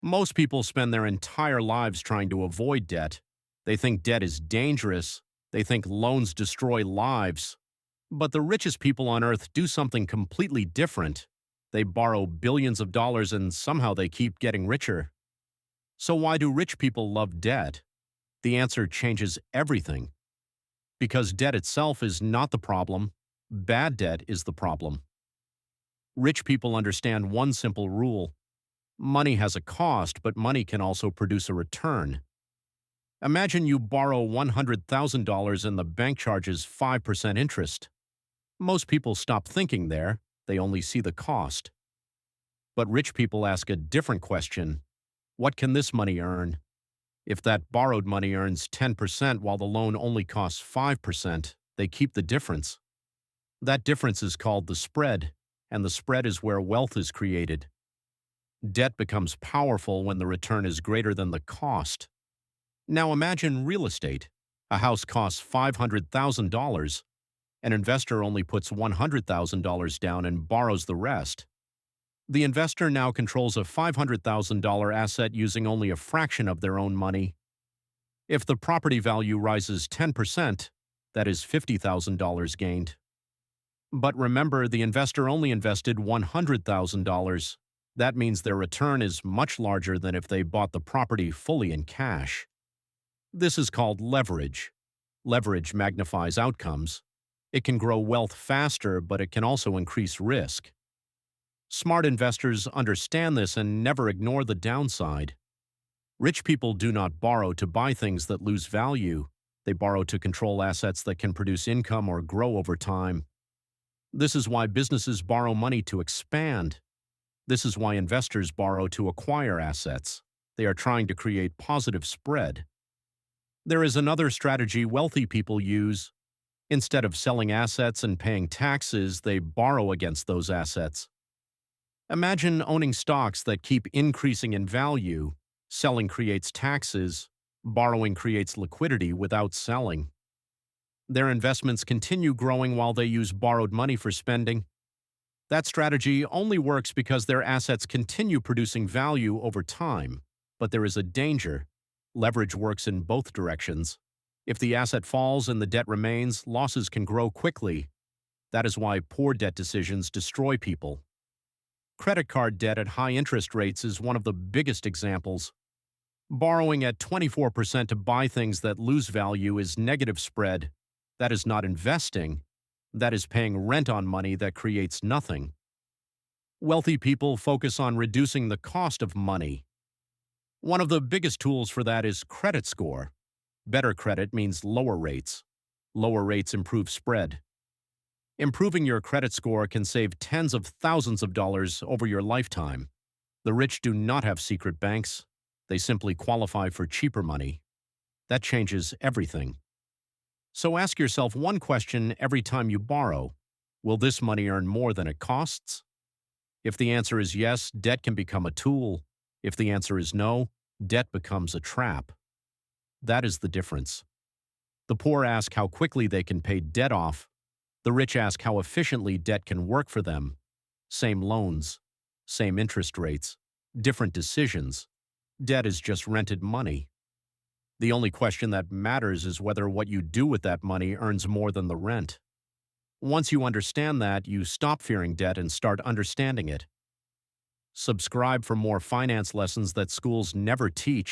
Most people spend their entire lives trying to avoid debt. They think debt is dangerous. They think loans destroy lives. But the richest people on earth do something completely different. They borrow billions of dollars and somehow they keep getting richer. So why do rich people love debt? The answer changes everything. Because debt itself is not the problem. Bad debt is the problem. Rich people understand one simple rule. Money has a cost, but money can also produce a return. Imagine you borrow $100,000 and the bank charges 5% interest. Most people stop thinking there, they only see the cost. But rich people ask a different question. What can this money earn? If that borrowed money earns 10% while the loan only costs 5%, they keep the difference. That difference is called the spread, and the spread is where wealth is created. Debt becomes powerful when the return is greater than the cost. Now imagine real estate. A house costs $500,000. An investor only puts $100,000 down and borrows the rest. The investor now controls a $500,000 asset using only a fraction of their own money. If the property value rises 10%, that is $50,000 gained. But remember, the investor only invested $100,000. That means their return is much larger than if they bought the property fully in cash. This is called leverage. Leverage magnifies outcomes. It can grow wealth faster, but it can also increase risk. Smart investors understand this and never ignore the downside. Rich people do not borrow to buy things that lose value. They borrow to control assets that can produce income or grow over time. This is why businesses borrow money to expand. This is why investors borrow to acquire assets. They are trying to create positive spread. There is another strategy wealthy people use. Instead of selling assets and paying taxes, they borrow against those assets. Imagine owning stocks that keep increasing in value. Selling creates taxes. Borrowing creates liquidity without selling. Their investments continue growing while they use borrowed money for spending. That strategy only works because their assets continue producing value over time. But there is a danger. Leverage works in both directions. If the asset falls and the debt remains, losses can grow quickly. That is why poor debt decisions destroy people. Credit card debt at high interest rates is one of the biggest examples. Borrowing at 24% to buy things that lose value is negative spread. That is not investing. That is paying rent on money that creates nothing. Wealthy people focus on reducing the cost of money. One of the biggest tools for that is credit score. Better credit means lower rates. Lower rates improve spread. Improving your credit score can save tens of thousands of dollars over your lifetime. The rich do not have secret banks. They simply qualify for cheaper money. That changes everything. So ask yourself one question every time you borrow. Will this money earn more than it costs? If the answer is yes, debt can become a tool. If the answer is no, debt becomes a trap. That is the difference. The poor ask how quickly they can pay debt off. The rich ask how efficiently debt can work for them. Same loans, same interest rates, different decisions. Debt is just rented money. The only question that matters is whether what you do with that money earns more than the rent. Once you understand that, you stop fearing debt and start understanding it. Subscribe for more finance lessons that schools never teach.